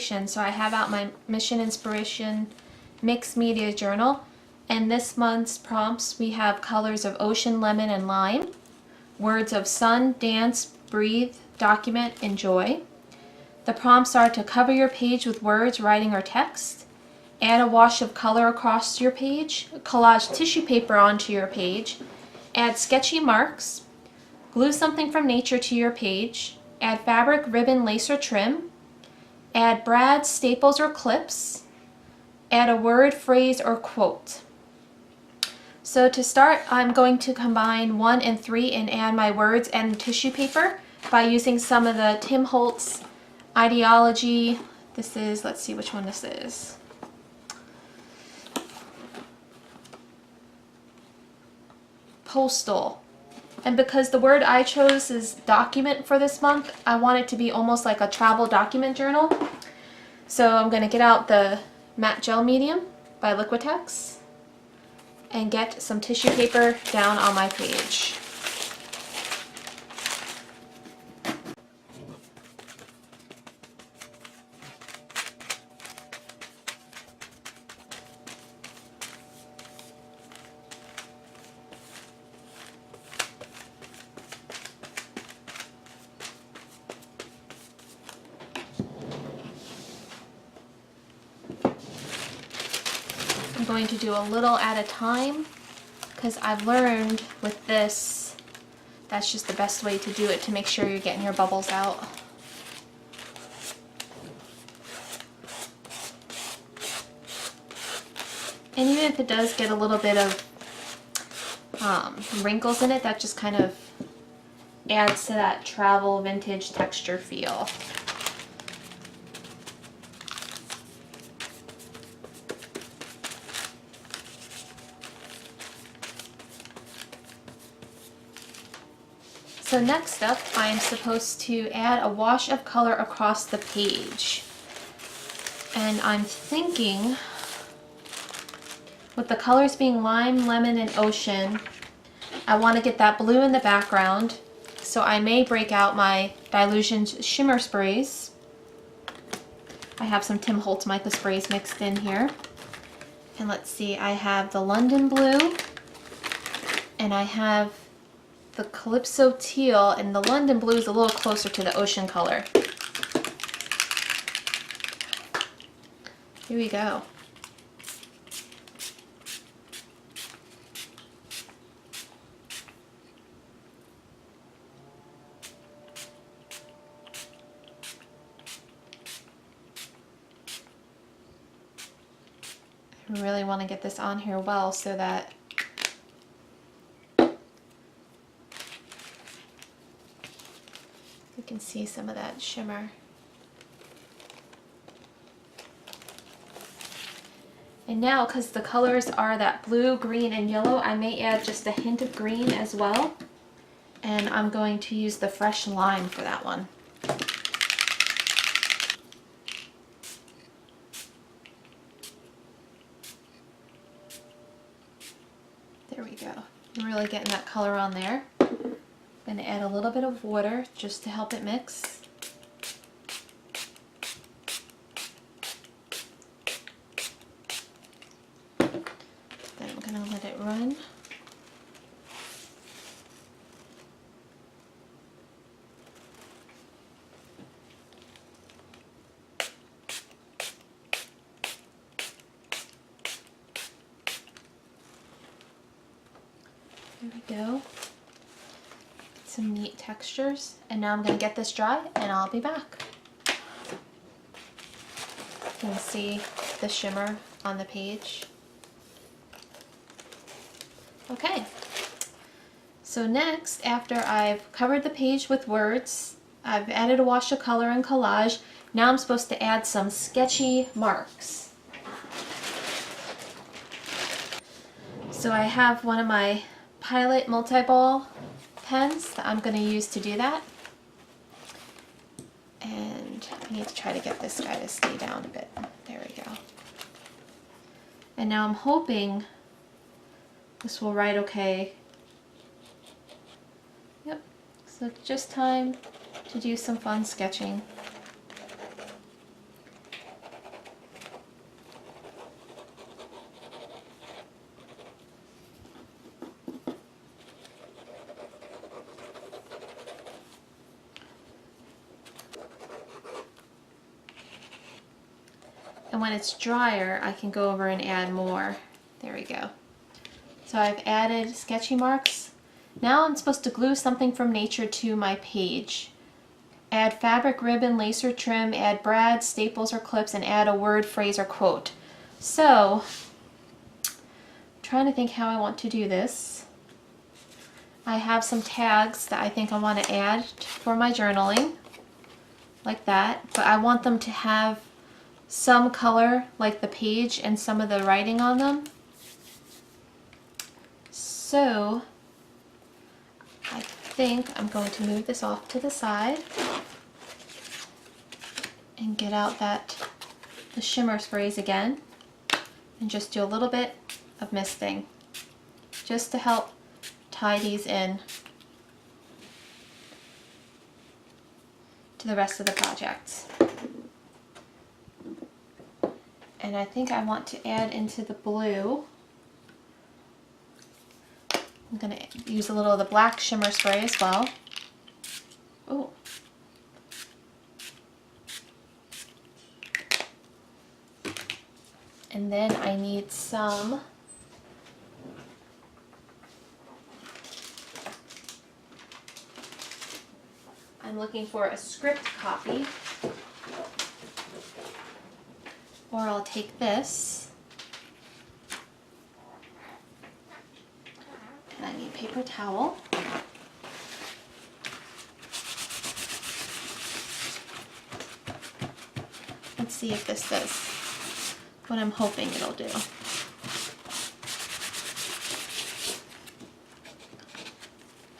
inspiration. So I have out my Mission Inspiration Mixed Media Journal. And this month's prompts, we have colors of ocean, lemon, and lime. Words of sun, dance, breathe, document, enjoy. The prompts are to cover your page with words, writing, or text. Add a wash of color across your page. Collage tissue paper onto your page. Add sketchy marks. Glue something from nature to your page. Add fabric, ribbon, lace, or trim. Add brads, staples, or clips. Add a word, phrase, or quote. So to start, I'm going to combine 1 and 3 and add my words and tissue paper by using some of the Tim Holtz Ideology. This is, let's see which one this is. Postal. And because the word I chose is document for this month, I want it to be almost like a travel document journal. So I'm going to get out the matte gel medium by Liquitex and get some tissue paper down on my page. I'm going to do a little at a time because I've learned with this that's just the best way to do it to make sure you're getting your bubbles out. And even if it does get a little bit of wrinkles in it, that just kind of adds to that travel vintage texture feel. So next up, I'm supposed to add a wash of color across the page. And I'm thinking, with the colors being lime, lemon, and ocean, I want to get that blue in the background. So I may break out my Dylusions Shimmer sprays. I have some Tim Holtz mica sprays mixed in here. And let's see, I have the London blue, and I have the Calypso teal, and the London blue is a little closer to the ocean color. Here we go. I really want to get this on here well so that you can see some of that shimmer. And now, because the colors are that blue, green, and yellow, I may add just a hint of green as well. And I'm going to use the fresh lime for that one. There we go. I'm really getting that color on there. I'm going to add a little bit of water just to help it mix. Then I'm going to let it run. There we go. Some neat textures, and now I'm going to get this dry and I'll be back. You can see the shimmer on the page. Okay, so next, after I've covered the page with words, I've added a wash of color and collage, now I'm supposed to add some sketchy marks. So I have one of my Pilot multi-ball pens that I'm going to use to do that. And I need to try to get this guy to stay down a bit. There we go. And now I'm hoping this will write okay. Yep, so just time to do some fun sketching. when it's drier, I can go over and add more. There we go. So I've added sketchy marks. Now I'm supposed to glue something from nature to my page. Add fabric, ribbon, lace, or trim, add brads, staples, or clips, and add a word, phrase, or quote. So, I'm trying to think how I want to do this. I have some tags that I think I want to add for my journaling, like that, but I want them to have some color, like the page and some of the writing on them. So, I think I'm going to move this off to the side and get out the shimmer sprays again and just do a little bit of misting just to help tie these in to the rest of the project. And I think I want to add into the blue. I'm going to use a little of the black shimmer spray as well. Oh. And then I need some I'm looking for a script copy, or I'll take this, and I need a paper towel. Let's see if this does what I'm hoping it'll do.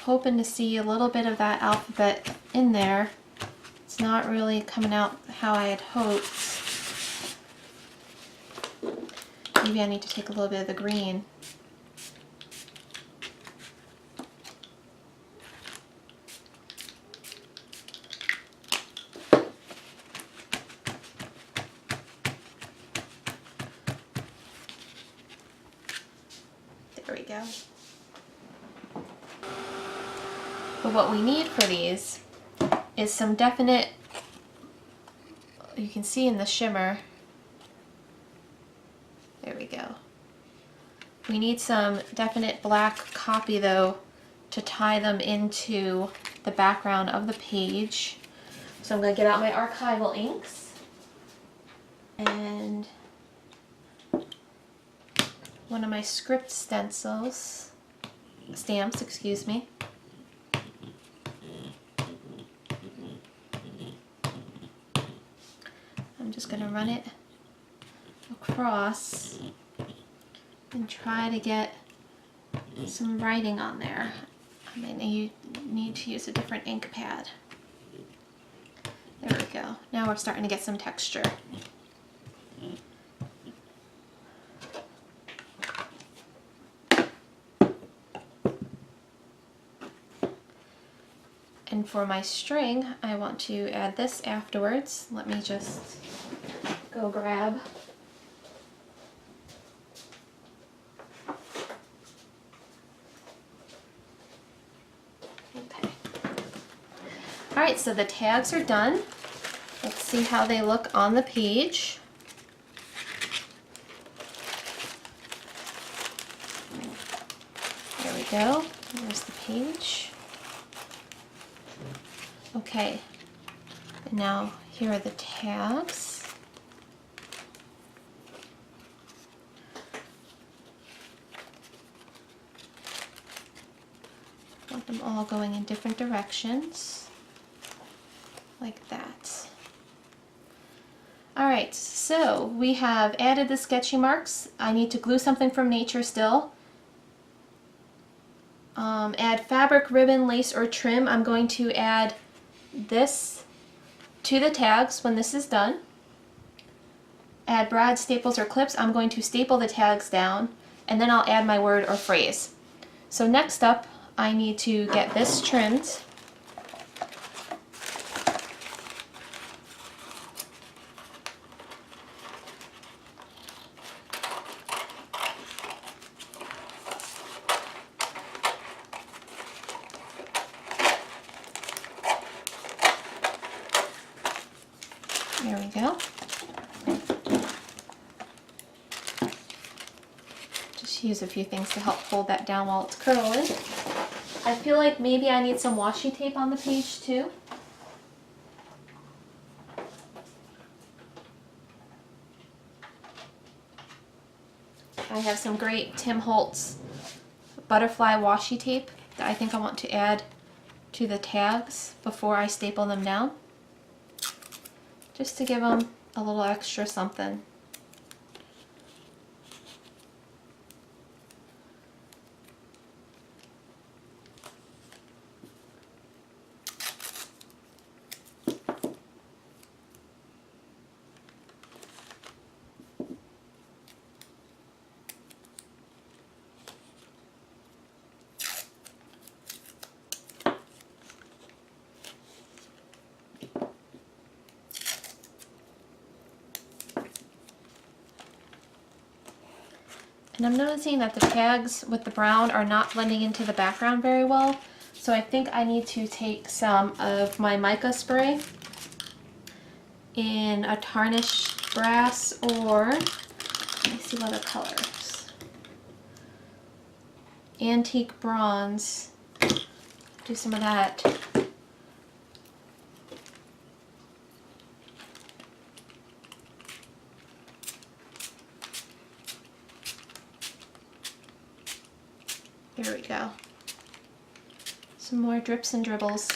Hoping to see a little bit of that alphabet in there. It's not really coming out how I had hoped. Maybe I need to take a little bit of the green. There we go. But what we need for these is some definite, you can see in the shimmer, there we go. We need some definite black copy though to tie them into the background of the page. So I'm going to get out my archival inks and one of my script stamps, excuse me. I'm just going to run it across and try to get some writing on there. I mean, you need to use a different ink pad. There we go. Now we're starting to get some texture. And for my string, I want to add this afterwards. Let me just go grab okay. Alright, so the tags are done. Let's see how they look on the page. There we go. There's the page. Okay, and now here are the tags. Want them all going in different directions, like that. Alright, so we have added the sketchy marks. I need to glue something from nature still. Add fabric, ribbon, lace, or trim. I'm going to add this to the tags when this is done. Add brads, staples, or clips. I'm going to staple the tags down, and then I'll add my word or phrase. So next up, I need to get this trimmed. There we go. Just use a few things to help hold that down while it's curling. I feel like maybe I need some washi tape on the page too. I have some great Tim Holtz butterfly washi tape that I think I want to add to the tags before I staple them down, just to give them a little extra something. And I'm noticing that the tags with the brown are not blending into the background very well. So I think I need to take some of my mica spray in a tarnished brass, or let me see what other colors. Antique bronze. Do some of that. Here we go. Some more drips and dribbles.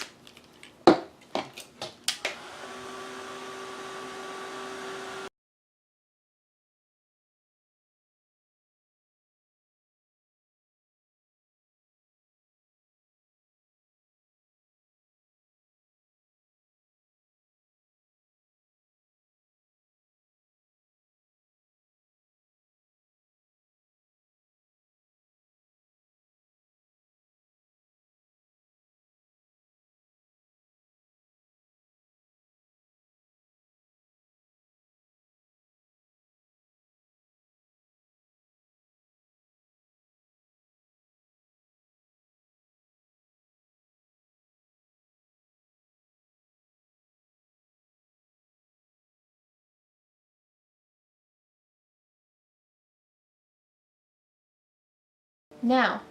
Now,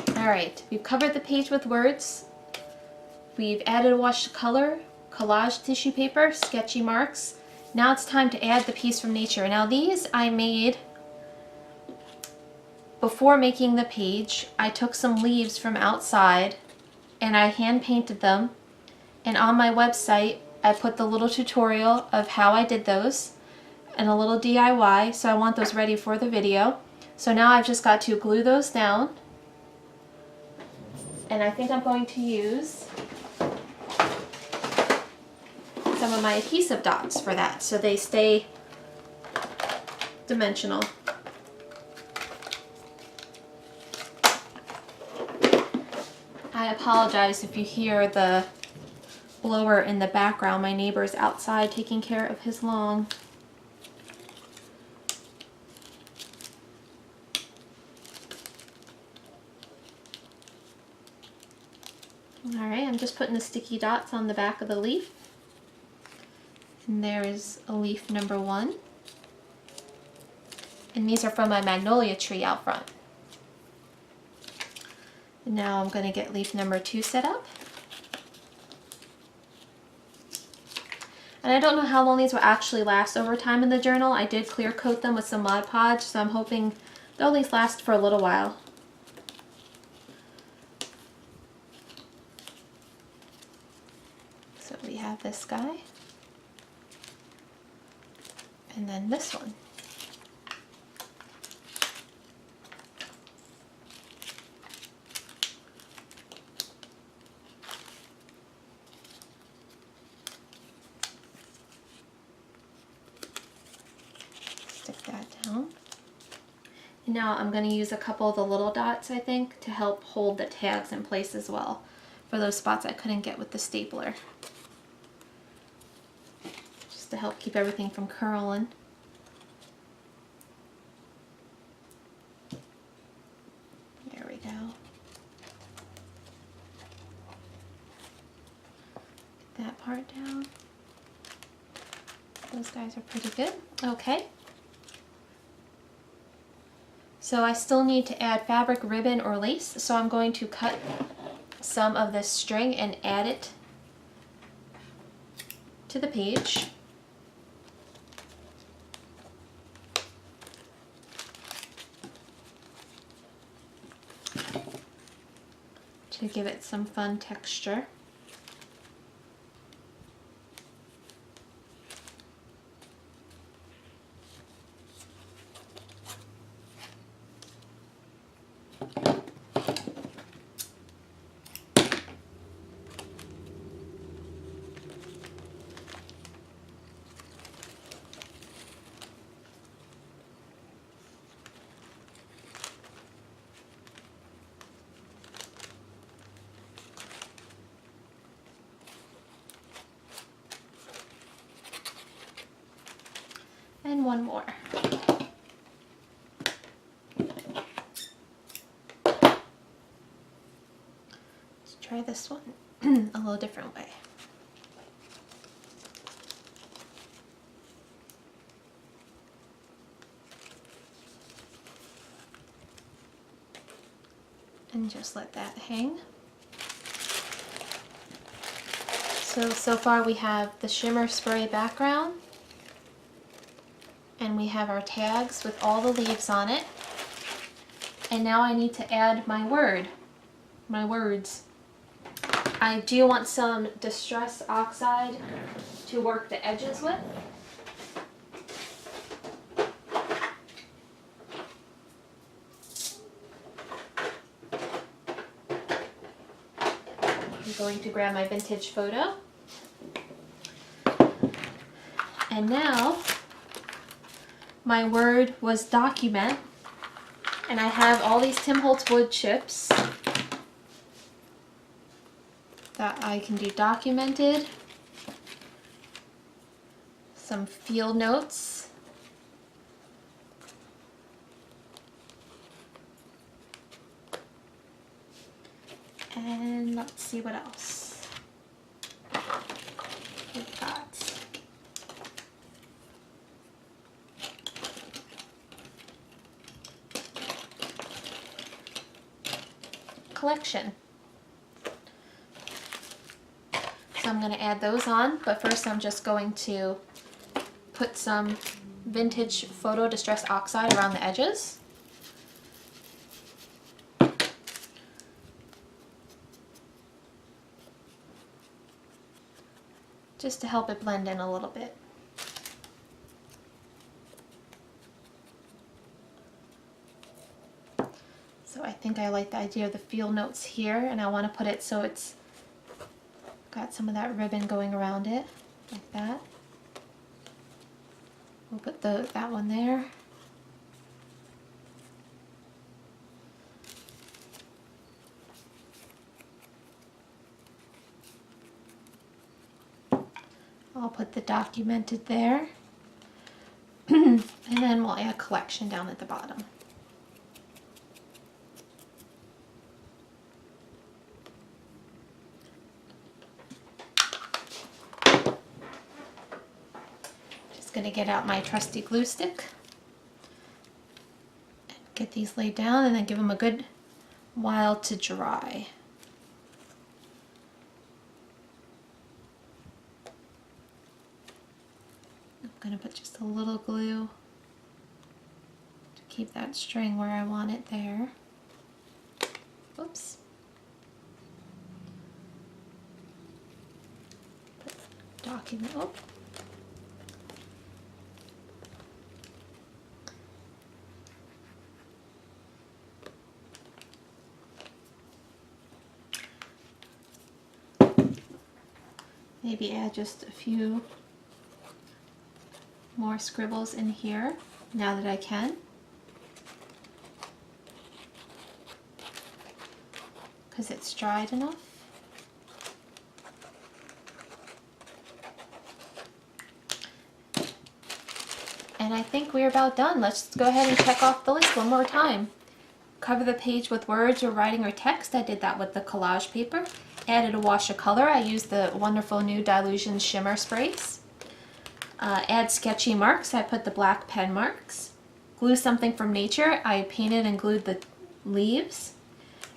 alright, we've covered the page with words. We've added a wash of color, collage tissue paper, sketchy marks. Now it's time to add the piece from nature. Now these I made before making the page. I took some leaves from outside and I hand painted them. And on my website I put the little tutorial of how I did those and a little DIY, so I want those ready for the video. So now I've just got to glue those down. And I think I'm going to use some of my adhesive dots for that, so they stay dimensional. I apologize if you hear the blower in the background. My neighbor's outside taking care of his lawn. Alright, I'm just putting the sticky dots on the back of the leaf. And there is a leaf number 1. And these are from my magnolia tree out front. And now I'm going to get leaf number 2 set up. And I don't know how long these will actually last over time in the journal. I did clear coat them with some Mod Podge, so I'm hoping they'll at least last for a little while. So we have this guy. And then this one. Stick that down. And now I'm going to use a couple of the little dots, I think, to help hold the tags in place as well, for those spots I couldn't get with the stapler. To help keep everything from curling. There we go. Get that part down. Those guys are pretty good. Okay. So I still need to add fabric, ribbon, or lace, so I'm going to cut some of this string and add it to the page. To give it some fun texture. And one more. Let's try this one a little different way. And just let that hang. So far we have the shimmer spray background, and we have our tags with all the leaves on it. And now I need to add my words. I do want some Distress Oxide to work the edges with. I'm going to grab my vintage photo. And now my word was document, and I have all these Tim Holtz wood chips that I can do documented, some field notes, and let's see what else we've got. Collection. So I'm going to add those on, but first I'm just going to put some vintage photo Distress Oxide around the edges. Just to help it blend in a little bit. So I think I like the idea of the field notes here, and I want to put it so it's got some of that ribbon going around it, like that. We'll put that one there. I'll put the documented there. And then we'll add collection down at the bottom. Going to get out my trusty glue stick and get these laid down, and then give them a good while to dry. I'm going to put just a little glue to keep that string where I want it there. Oops. Document. Oh. Maybe add just a few more scribbles in here now that I can, because it's dried enough. And I think we're about done. Let's go ahead and check off the list one more time. Cover the page with words or writing or text. I did that with the collage paper. Added a wash of color. I used the wonderful new Dylusions Shimmer sprays. Add sketchy marks. I put the black pen marks. glue something from nature. I painted and glued the leaves.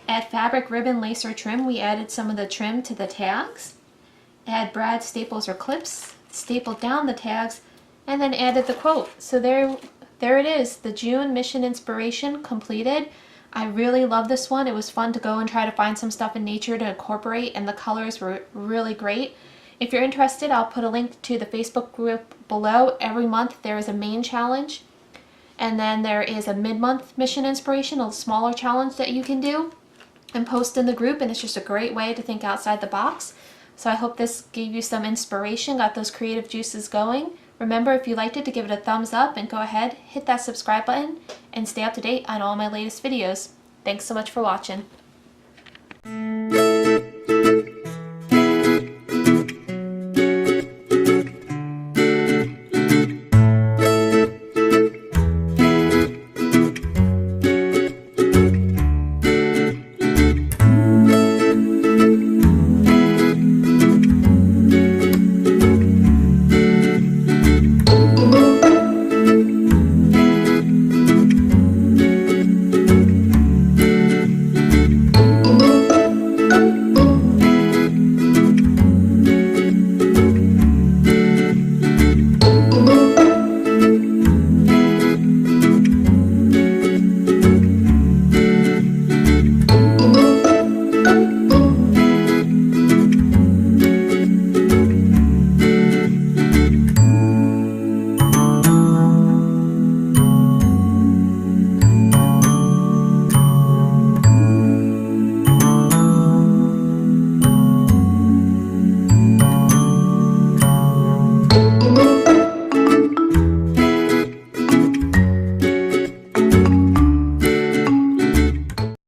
Add fabric, ribbon, lace, or trim. We added some of the trim to the tags. Add brad staples or clips, stapled down the tags, and then added the quote. So there it is, the June mission inspiration completed. I really love this one. It was fun to go and try to find some stuff in nature to incorporate, and the colors were really great. If you're interested, I'll put a link to the Facebook group below. Every month there is a main challenge, and then there is a mid-month mission inspiration, a smaller challenge that you can do and post in the group, and it's just a great way to think outside the box. So I hope this gave you some inspiration, got those creative juices going. Remember, if you liked it, to give it a thumbs up, and go ahead, hit that subscribe button, and stay up to date on all my latest videos. Thanks so much for watching.